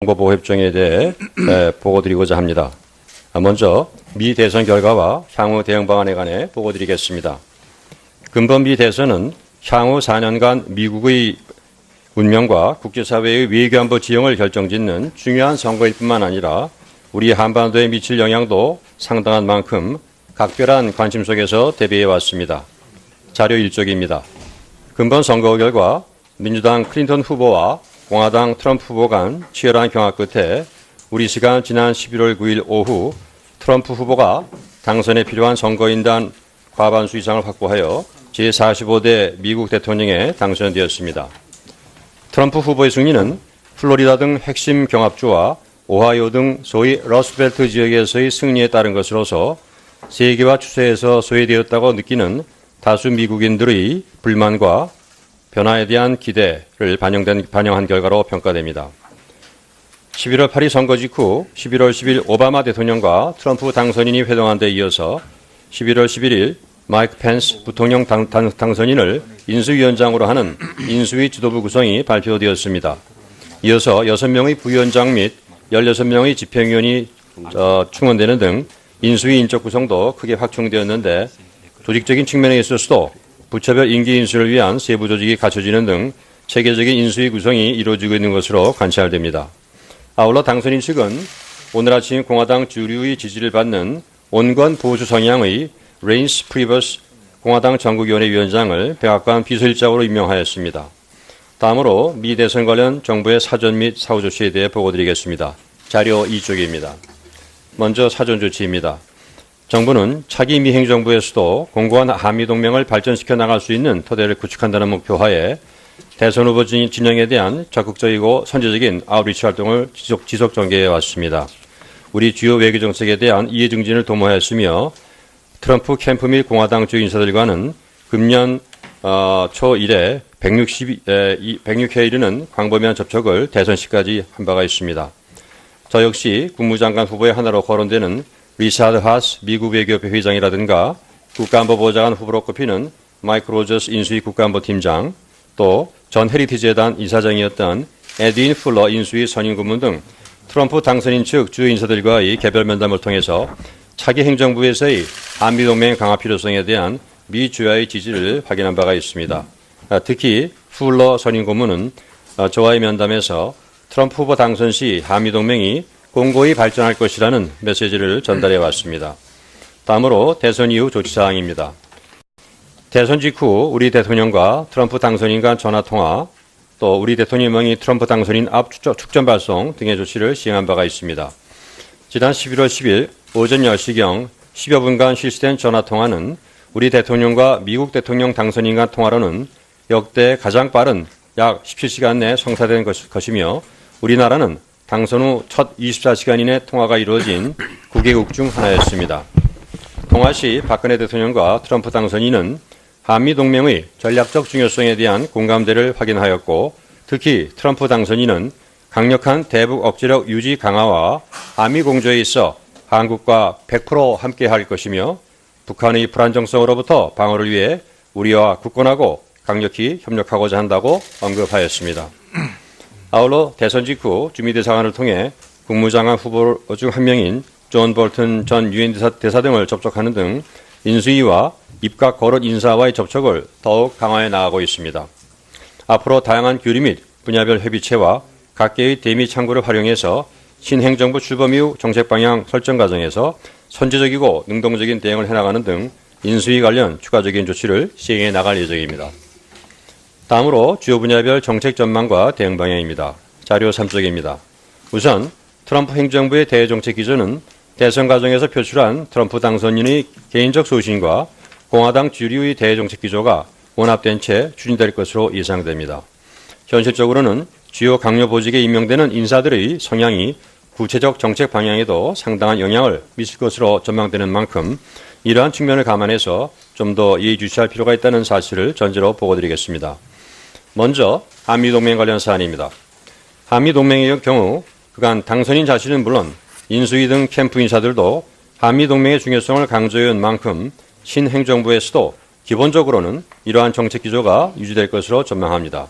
정보보호 협정에 대해 보고드리고자 합니다. 먼저 미 대선 결과와 향후 대응 방안에 관해 보고드리겠습니다. 근본 미 대선은 향후 4년간 미국의 운명과 국제사회의 외교안보 지형을 결정짓는 중요한 선거일 뿐만 아니라 우리 한반도에 미칠 영향도 상당한 만큼 각별한 관심 속에서 대비해 왔습니다. 자료 1쪽입니다. 근본 선거 결과 민주당 클린턴 후보와 공화당 트럼프 후보 간 치열한 경합 끝에 우리 시간 지난 11월 9일 오후 트럼프 후보가 당선에 필요한 선거인단 과반수 이상을 확보하여 제45대 미국 대통령에 당선되었습니다. 트럼프 후보의 승리는 플로리다 등 핵심 경합주와 오하이오 등 소위 러스트벨트 지역에서의 승리에 따른 것으로서 세계화 추세에서 소외되었다고 느끼는 다수 미국인들의 불만과 변화에 대한 기대를 반영한 결과로 평가됩니다. 11월 8일 선거 직후 11월 10일 오바마 대통령과 트럼프 당선인이 회동한 데 이어서 11월 11일 마이크 펜스 부통령 당선인을 인수위원장으로 하는 인수위 지도부 구성이 발표되었습니다. 이어서 6명의 부위원장 및 16명의 집행위원이 충원되는 등 인수위 인적 구성도 크게 확충되었는데 조직적인 측면에 있어서도 부처별 임기 인수를 위한 세부 조직이 갖춰지는 등 체계적인 인수위 구성이 이루어지고 있는 것으로 관찰됩니다. 아울러 당선인 측은 오늘 아침 공화당 주류의 지지를 받는 온건 보수 성향의 레인스 프리버스 공화당 전국위원회 위원장을 백악관 비서실장으로 임명하였습니다. 다음으로 미 대선 관련 정부의 사전 및 사후 조치에 대해 보고드리겠습니다. 자료 2쪽입니다. 먼저 사전 조치입니다. 정부는 차기 미 행정부에서도 공고한 한미동맹을 발전시켜 나갈 수 있는 토대를 구축한다는 목표하에 대선 후보 진영에 대한 적극적이고 선제적인 아웃리치 활동을 지속 전개해 왔습니다. 우리 주요 외교 정책에 대한 이해 증진을 도모하였으며 트럼프 캠프 및 공화당 주 인사들과는 금년 초 이래 106회 이르는 광범위한 접촉을 대선 시까지 한 바가 있습니다. 저 역시 국무장관 후보의 하나로 거론되는 리차드 하스 미국 외교협회 회장이라든가 국가안보보좌관 후보로 꼽히는 마이크 로저스 인수위 국가안보팀장, 또 전 헤리티지재단 이사장이었던 에드윈 풀러 인수위 선임고문 등 트럼프 당선인 측 주요 인사들과의 개별 면담을 통해서 차기 행정부에서의 한미동맹 강화 필요성에 대한 미 주야의 지지를 확인한 바가 있습니다. 특히 풀러 선임고문은 저와의 면담에서 트럼프 후보 당선 시 한미동맹이 공고히 발전할 것이라는 메시지를 전달해 왔습니다. 다음으로 대선 이후 조치사항입니다. 대선 직후 우리 대통령과 트럼프 당선인 간 전화통화, 또 우리 대통령이 트럼프 당선인 앞 축전 발송 등의 조치를 시행한 바가 있습니다. 지난 11월 10일 오전 10시경 10여 분간 실시된 전화통화는 우리 대통령과 미국 대통령 당선인 간 통화로는 역대 가장 빠른 약 17시간 내 성사된 것이며 우리나라는 당선 후 첫 24시간 이내 통화가 이루어진 9개국 중 하나였습니다. 통화 시 박근혜 대통령과 트럼프 당선인은 한미동맹의 전략적 중요성에 대한 공감대를 확인하였고 특히 트럼프 당선인은 강력한 대북 억제력 유지 강화와 한미 공조에 있어 한국과 100% 함께할 것이며 북한의 불안정성으로부터 방어를 위해 우리와 굳건하고 강력히 협력하고자 한다고 언급하였습니다. 아울러 대선 직후 주미대사관을 통해 국무장관 후보 중 한 명인 존 볼튼 전 유엔 대사 등을 접촉하는 등 인수위와 입각 거론 인사와의 접촉을 더욱 강화해 나가고 있습니다. 앞으로 다양한 교류 및 분야별 협의체와 각계의 대미 창구를 활용해서 신행정부 출범 이후 정책 방향 설정 과정에서 선제적이고 능동적인 대응을 해나가는 등 인수위 관련 추가적인 조치를 시행해 나갈 예정입니다. 다음으로 주요 분야별 정책 전망과 대응 방향입니다. 자료 3쪽입니다. 우선 트럼프 행정부의 대정책 기조는 대선 과정에서 표출한 트럼프 당선인의 개인적 소신과 공화당 주류의 대정책 기조가 혼합된 채 추진될 것으로 예상됩니다. 현실적으로는 주요 강요 보직에 임명되는 인사들의 성향이 구체적 정책 방향에도 상당한 영향을 미칠 것으로 전망되는 만큼 이러한 측면을 감안해서 좀 더 예의주시할 필요가 있다는 사실을 전제로 보고드리겠습니다. 먼저 한미동맹 관련 사안입니다. 한미동맹의 경우 그간 당선인 자신은 물론 인수위 등 캠프 인사들도 한미동맹의 중요성을 강조해온 만큼 신행정부에서도 기본적으로는 이러한 정책 기조가 유지될 것으로 전망합니다.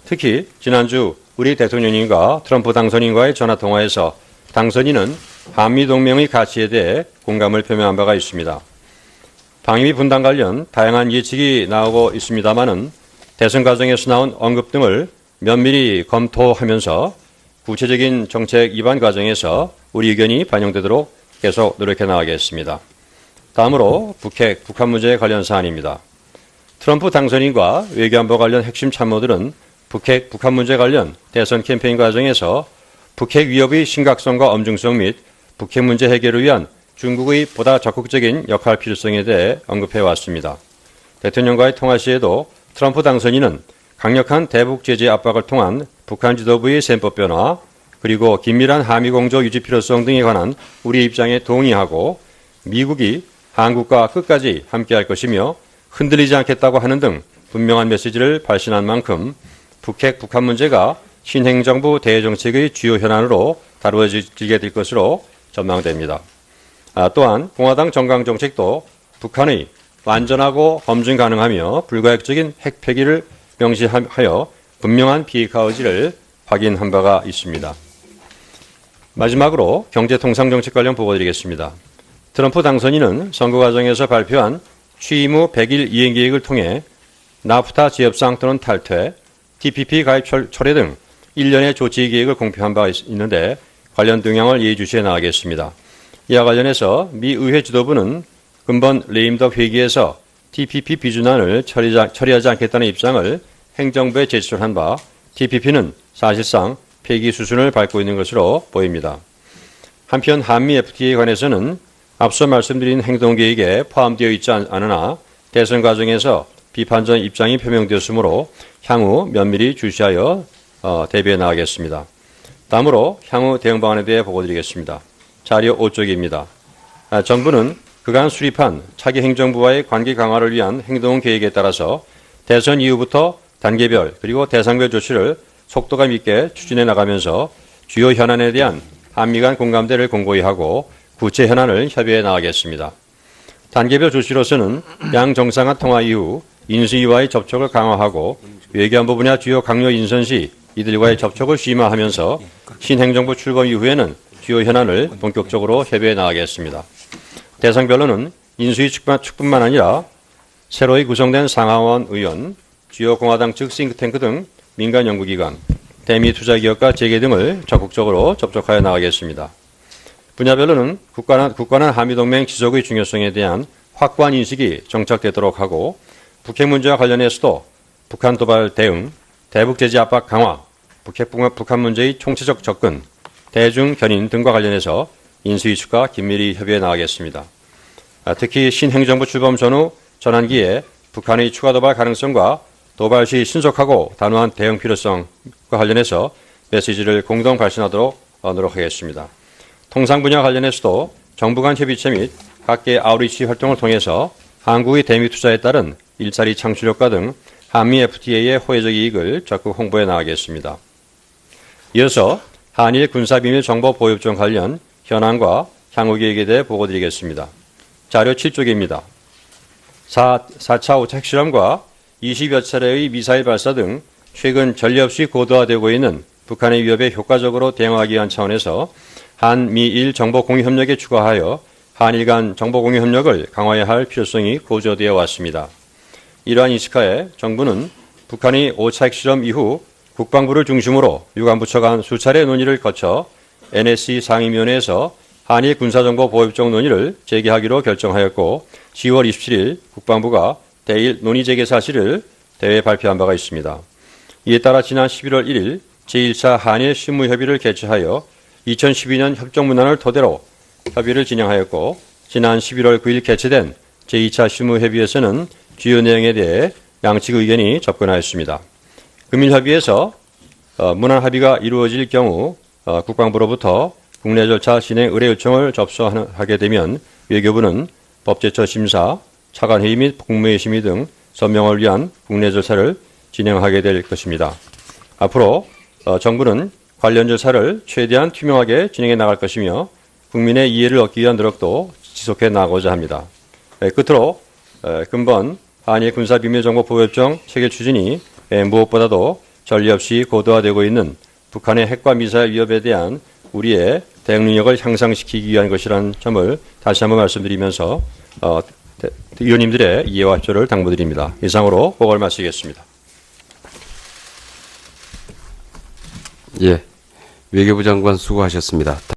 특히 지난주 우리 대통령님과 트럼프 당선인과의 전화통화에서 당선인은 한미동맹의 가치에 대해 공감을 표명한 바가 있습니다. 방위비 분담 관련 다양한 예측이 나오고 있습니다마는 대선 과정에서 나온 언급 등을 면밀히 검토하면서 구체적인 정책 입안 과정에서 우리 의견이 반영되도록 계속 노력해 나가겠습니다. 다음으로 북한 문제에 관련 사안입니다. 트럼프 당선인과 외교안보 관련 핵심 참모들은 북한 문제 관련 대선 캠페인 과정에서 북핵 위협의 심각성과 엄중성 및 북핵 문제 해결을 위한 중국의 보다 적극적인 역할 필요성에 대해 언급해 왔습니다. 대통령과의 통화 시에도 트럼프 당선인은 강력한 대북 제재 압박을 통한 북한 지도부의 셈법 변화, 그리고 긴밀한 한미 공조 유지 필요성 등에 관한 우리 입장에 동의하고 미국이 한국과 끝까지 함께할 것이며 흔들리지 않겠다고 하는 등 분명한 메시지를 발신한 만큼 북한 문제가 신행정부 대정책의 주요 현안으로 다루어지게 될 것으로 전망됩니다. 또한 공화당 정강 정책도 북한의 완전하고 검증 가능하며 불가역적인 핵 폐기를 명시하여 분명한 비핵화 의지를 확인한 바가 있습니다. 마지막으로 경제통상정책 관련 보고드리겠습니다. 트럼프 당선인은 선거 과정에서 발표한 취임 후 100일 이행계획을 통해 나프타 재협상 또는 탈퇴, TPP 가입 철회 등 일련의 조치 계획을 공표한 바가 있는데 관련 동향을 예의주시해 나가겠습니다. 이와 관련해서 미 의회 지도부는 근본 레임덕 회기에서 TPP 비준안을 처리하지 않겠다는 입장을 행정부에 제출한 바 TPP는 사실상 폐기 수순을 밟고 있는 것으로 보입니다. 한편 한미 FTA에 관해서는 앞서 말씀드린 행동계획에 포함되어 있지 않으나 대선 과정에서 비판적 입장이 표명되었으므로 향후 면밀히 주시하여 대비해 나가겠습니다. 다음으로 향후 대응 방안에 대해 보고드리겠습니다. 자료 5쪽입니다. 정부는 그간 수립한 차기 행정부와의 관계 강화를 위한 행동 계획에 따라서 대선 이후부터 단계별 그리고 대상별 조치를 속도감 있게 추진해 나가면서 주요 현안에 대한 한미 간 공감대를 공고히 하고 구체 현안을 협의해 나가겠습니다. 단계별 조치로서는 양 정상 간 통화 이후 인수위와의 접촉을 강화하고 외교안보 분야 주요 강요 인선 시 이들과의 접촉을 심화하면서 신행정부 출범 이후에는 주요 현안을 본격적으로 협의해 나가겠습니다. 대상별로는 인수위 측뿐만 아니라 새로이 구성된 상하원 의원, 주요 공화당 측 싱크탱크 등 민간 연구기관, 대미 투자기업과 재계 등을 적극적으로 접촉하여 나가겠습니다. 분야별로는 국가는 한미동맹 지속의 중요성에 대한 확고한 인식이 정착되도록 하고 북핵 문제와 관련해서도 북한 도발 대응, 대북 제재 압박 강화, 북한 문제의 총체적 접근, 대중 견인 등과 관련해서 인수위 측과 긴밀히 협의해 나가겠습니다. 특히 신행정부 출범 전후 전환기에 북한의 추가 도발 가능성과 도발 시 신속하고 단호한 대응 필요성과 관련해서 메시지를 공동 발신하도록 노력하겠습니다. 통상 분야 관련해서도 정부 간 협의체 및 각계 아웃리치 활동을 통해서 한국의 대미 투자에 따른 일자리 창출 효과 등 한미 FTA의 호혜적 이익을 적극 홍보해 나가겠습니다. 이어서 한일 군사비밀 정보 보호협정 관련 현안과 향후 계획에 대해 보고드리겠습니다. 자료 7쪽입니다. 4차, 5차 핵실험과 20여 차례의 미사일 발사 등 최근 전례 없이 고도화되고 있는 북한의 위협에 효과적으로 대응하기 위한 차원에서 한미일 정보 공유 협력에 추가하여 한일 간 정보 공유 협력을 강화해야 할 필요성이 고조되어 왔습니다. 이러한 인식하에 정부는 북한이 5차 핵실험 이후 국방부를 중심으로 유관부처 간 수차례 논의를 거쳐 NSC 상임위원회에서 한일 군사정보 보호협정 논의를 재개하기로 결정하였고 10월 27일 국방부가 대일 논의 재개 사실을 대회에 발표한 바가 있습니다. 이에 따라 지난 11월 1일 제1차 한일 실무협의를 개최하여 2012년 협정문안을 토대로 협의를 진행하였고 지난 11월 9일 개최된 제2차 실무협의에서는 주요 내용에 대해 양측 의견이 접근하였습니다. 금일협의에서 문안 합의가 이루어질 경우 국방부로부터 국내 절차 진행 의뢰 요청을 접수하게 되면 외교부는 법제처 심사, 차관회의 및 국무회의 심의 등 서명을 위한 국내 절차를 진행하게 될 것입니다. 앞으로 정부는 관련 절차를 최대한 투명하게 진행해 나갈 것이며 국민의 이해를 얻기 위한 노력도 지속해 나가고자 합니다. 끝으로 근본 한일 군사비밀정보 보호협정 체결 추진이 무엇보다도 전례 없이 고도화되고 있는 북한의 핵과 미사일 위협에 대한 우리의 대응 능력을 향상시키기 위한 것이라는 점을 다시 한번 말씀드리면서 의원님들의 이해와 협조를 당부드립니다. 이상으로 보고를 마치겠습니다. 예, 외교부 장관 수고하셨습니다.